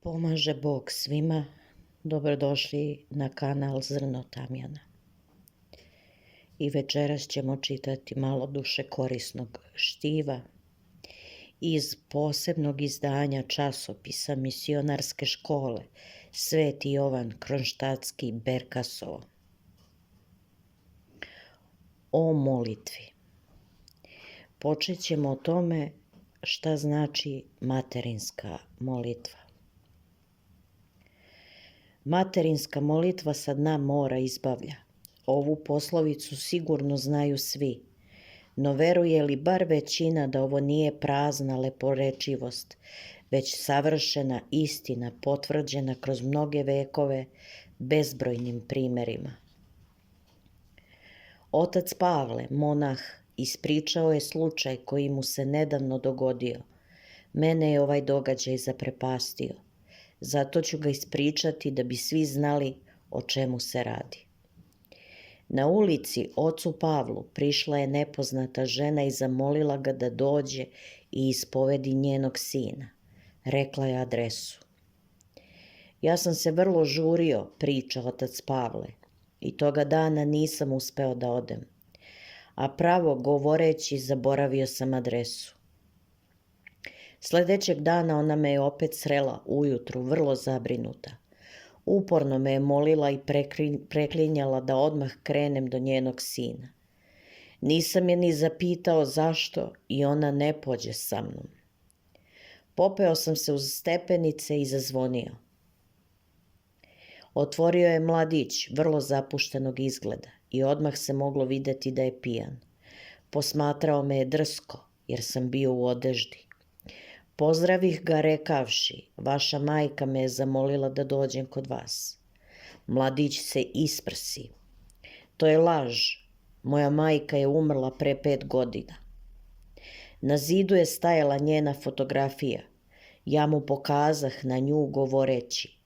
Pomaže Bog svima, dobrodošli na kanal Zrno Tamjana. I večeras ćemo čitati malo duše korisnog štiva iz posebnog izdanja časopisa misionarske škole Sveti Jovan Kronštatski Berkasovo. O molitvi. Počet ćemo o tome šta znači materinska molitva. Materinska molitva sa dna mora izbavlja. Ovu poslovicu sigurno znaju svi, no veruje li bar većina da ovo nije prazna leporečivost, već savršena istina potvrđena kroz mnoge vekove bezbrojnim primerima. Otac Pavle, monah, ispričao je slučaj koji mu se nedavno dogodio. Mene je ovaj događaj zaprepastio. Zato ću ga ispričati da bi svi znali o čemu se radi. Na ulici ocu Pavlu prišla je nepoznata žena i zamolila ga da dođe i ispovedi njenog sina. Rekla je adresu. Ja sam se vrlo žurio, priča otac Pavle, i toga dana nisam uspeo da odem. A pravo govoreći zaboravio sam adresu. Sljedećeg dana ona me je opet srela ujutru, vrlo zabrinuta. Uporno me je molila i preklinjala da odmah krenem do njenog sina. Nisam je ni zapitao zašto i ona ne pođe sa mnom. Popeo sam se uz stepenice i zazvonio. Otvorio je mladić, vrlo zapuštenog izgleda, i odmah se moglo vidjeti da je pijan. Posmatrao me je drsko, jer sam bio u odeždi. Pozdravih ga rekavši, vaša majka me je zamolila da dođem kod vas. Mladić se isprsi. To je laž. Moja majka je umrla pre 5 godina. Na zidu je stajala njena fotografija. Ja mu pokazah na nju govoreći,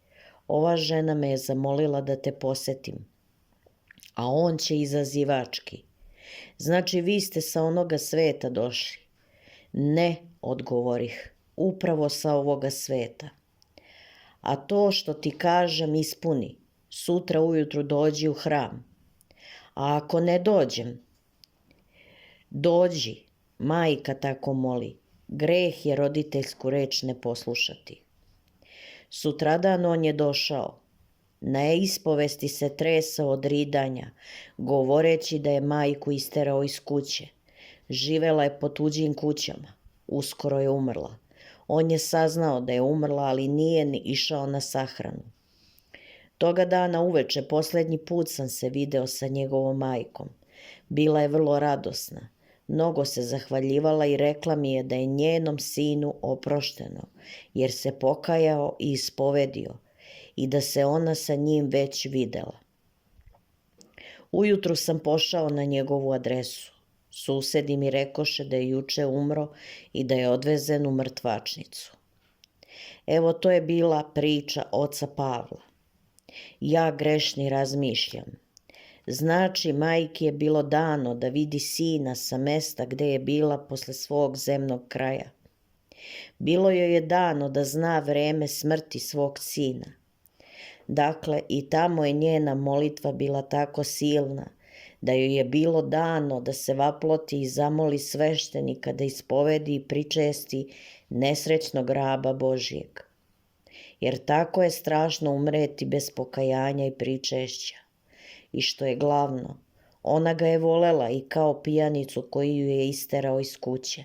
ova žena me je zamolila da te posetim. A on će izazivački. Znači vi ste sa onoga sveta došli. Ne, odgovorih, upravo sa ovoga sveta. A to što ti kažem ispuni, sutra ujutru dođi u hram. A ako ne dođem, dođi, majka tako moli, greh je roditeljsku reč ne poslušati. Sutradan on je došao. Na ispovesti se tresao od ridanja, govoreći da je majku isterao iz kuće. Živela je po tuđim kućama. Uskoro je umrla. On je saznao da je umrla, ali nije ni išao na sahranu. Toga dana uveče posljednji put sam se video sa njegovom majkom. Bila je vrlo radosna. Mnogo se zahvaljivala i rekla mi je da je njenom sinu oprošteno, jer se pokajao i ispovedio i da se ona sa njim već videla. Ujutru sam pošao na njegovu adresu. Susedi mi rekoše da je juče umro i da je odvezen u mrtvačnicu. Evo to je bila priča oca Pavla. Ja grešni razmišljam. Znači majki je bilo dano da vidi sina sa mesta gde je bila posle svog zemnog kraja. Bilo joj je dano da zna vreme smrti svog sina. Dakle, i tamo je njena molitva bila tako silna, da joj je bilo dano da se vaploti i zamoli sveštenika da ispovedi i pričesti nesrećnog raba Božijeg. Jer tako je strašno umreti bez pokajanja i pričešća. I što je glavno, ona ga je volela i kao pijanicu koju ju je isterao iz kuće.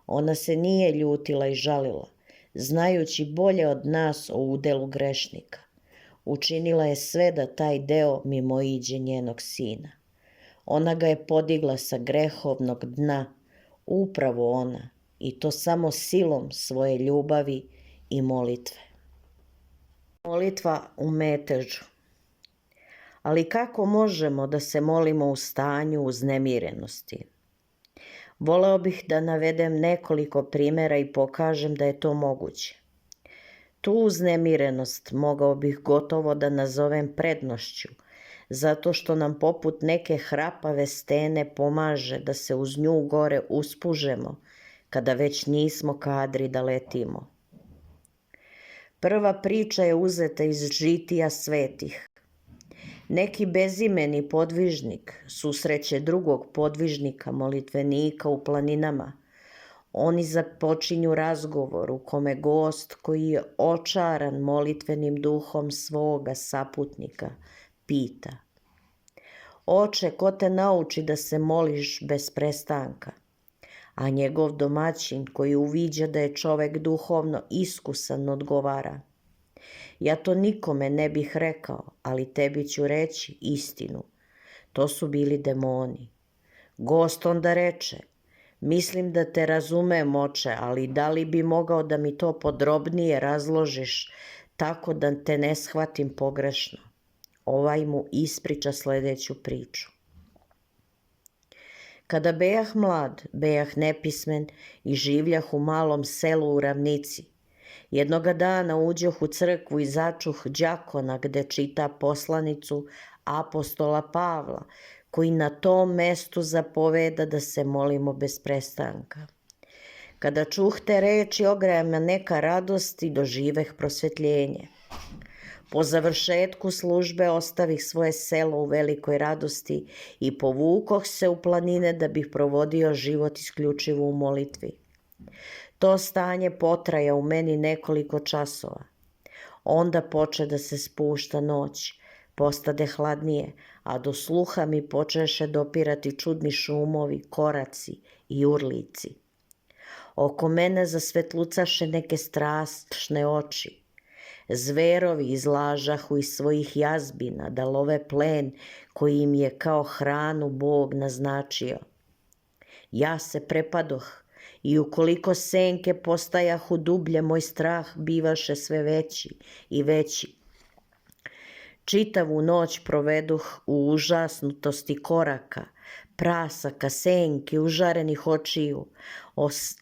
Ona se nije ljutila i žalila, znajući bolje od nas o udelu grešnika. Učinila je sve da taj deo mimoiđe njenog sina. Ona ga je podigla sa grehovnog dna, upravo ona, i to samo silom svoje ljubavi i molitve. Molitva u metežu. Ali kako možemo da se molimo u stanju uznemirenosti? Voleo bih da navedem nekoliko primjera i pokažem da je to moguće. Tu uznemirenost mogao bih gotovo da nazovem prednošću, zato što nam poput neke hrapave stene pomaže da se uz nju gore uspužemo, kada već nismo kadri da letimo. Prva priča je uzeta iz žitija svetih. Neki bezimeni podvižnik susreće drugog podvižnika, molitvenika u planinama. Oni započinju razgovor u kome gost koji je očaran molitvenim duhom svoga saputnika pita: Oče, ko te nauči da se moliš bez prestanka? A njegov domaćin koji uviđa da je čovek duhovno iskusan odgovara: Ja to nikome ne bih rekao, ali tebi ću reći istinu. To su bili demoni. Gost onda reče: Mislim da te razumem, oče, ali da li bi mogao da mi to podrobnije razložiš tako da te ne shvatim pogrešno? Ovaj mu ispriča sledeću priču. Kada bejah mlad, bejah nepismen i življah u malom selu u ravnici. Jednoga dana uđoh u crkvu i začuh đakona gde čita poslanicu apostola Pavla, koji na tom mestu zapoveda da se molimo bez prestanka. Kada čuh te reči, ograja me neka radost i doživeh prosvetljenje. Po završetku službe ostavih svoje selo u velikoj radosti i povukoh se u planine da bih provodio život isključivo u molitvi. To stanje potraja u meni nekoliko časova. Onda poče da se spušta noć, postade hladnije, a do sluha mi počeše dopirati čudni šumovi, koraci i urlici. Oko mene zasvetlucaše neke strašne oči. Zverovi izlažahu iz svojih jazbina da love plen koji im je kao hranu Bog naznačio. Ja se prepadoh i ukoliko senke postajahu dublje, moj strah bivaše sve veći i veći. Čitavu noć proveduh u užasnutosti koraka, prasaka, senki, užarenih očiju,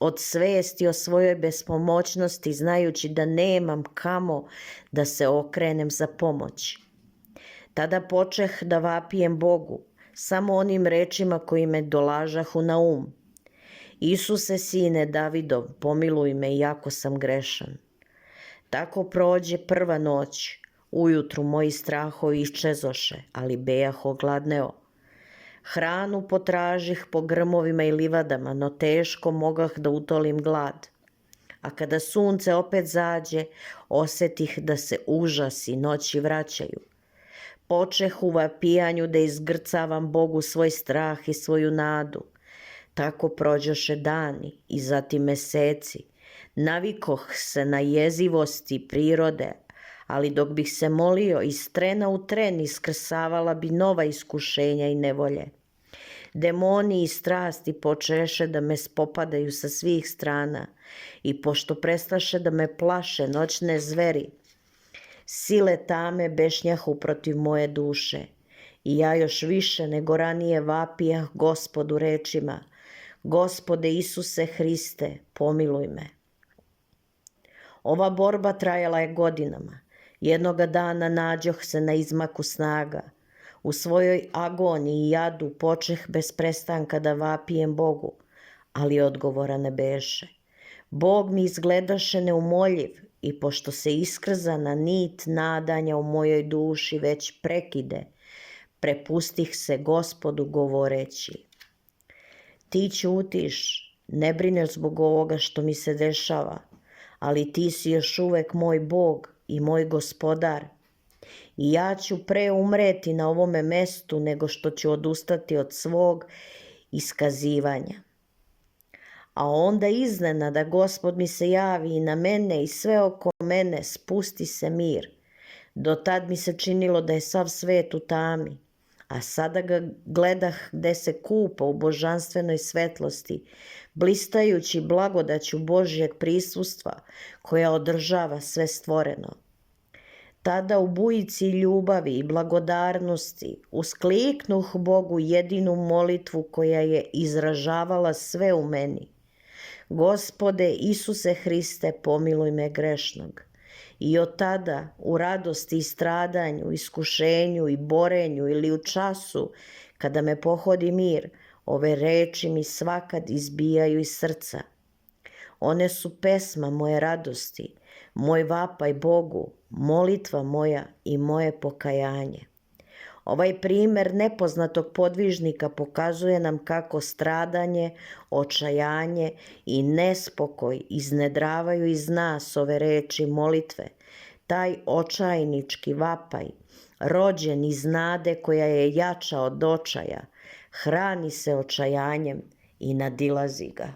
od svesti o svojoj bespomoćnosti, znajući da nemam kamo da se okrenem za pomoć. Tada počeh da vapijem Bogu, samo onim rečima koji me dolažahu na um. Isuse, sine Davidov, pomiluj me iako sam grešan. Tako prođe prva noć. Ujutru moji strahovi iščezoše, ali bejah ogladneo. Hranu potražih po grmovima i livadama, no teško mogah da utolim glad. A kada sunce opet zađe, osetih da se užasi noći vraćaju. Počeh u vapijanju da izgrcavam Bogu svoj strah i svoju nadu. Tako prođoše dani i zatim meseci. Navikoh se na jezivosti prirode, ali dok bih se molio iz trena u tren iskrsavala bi nova iskušenja i nevolje. Demoni i strasti počeše da me spopadaju sa svih strana i pošto prestaše da me plaše noćne zveri, sile tame bešnjahu protiv moje duše i ja još više nego ranije vapijah Gospodu rečima: Gospode Isuse Hriste, pomiluj me. Ova borba trajala je godinama. Jednoga dana nađoh se na izmaku snaga. U svojoj agoniji i jadu počeh bez prestanka da vapijem Bogu, ali odgovora ne beše. Bog mi izgledaše neumoljiv i pošto se iskrzana nit nadanja u mojoj duši već prekide, prepustih se Gospodu govoreći: Ti ćutiš, ne brineš zbog ovoga što mi se dešava, ali ti si još uvek moj Bog i moj Gospodar. I ja ću pre umreti na ovome mestu nego što ću odustati od svog iskazivanja. A onda iznenada Gospod mi se javi i na mene i sve oko mene spusti se mir. Do tad mi se činilo da je sav svet u tami, a sada ga gledah gde se kupa u božanstvenoj svetlosti, blistajući blagodaću Božjeg prisustva koja održava sve stvoreno. Tada u bujici ljubavi i blagodarnosti uskliknuh Bogu jedinu molitvu koja je izražavala sve u meni: Gospode Isuse Hriste, pomiluj me grešnog. I od tada u radosti i stradanju, iskušenju i borenju ili u času kada me pohodi mir, ove reči mi svakad izbijaju iz srca. One su pesma moje radosti, moj vapaj Bogu, molitva moja i moje pokajanje. Ovaj primer nepoznatog podvižnika pokazuje nam kako stradanje, očajanje i nespokoj iznedravaju iz nas ove reči molitve. Taj očajnički vapaj, rođen iz nade koja je jača od očaja, hrani se očajanjem i nadilazi ga.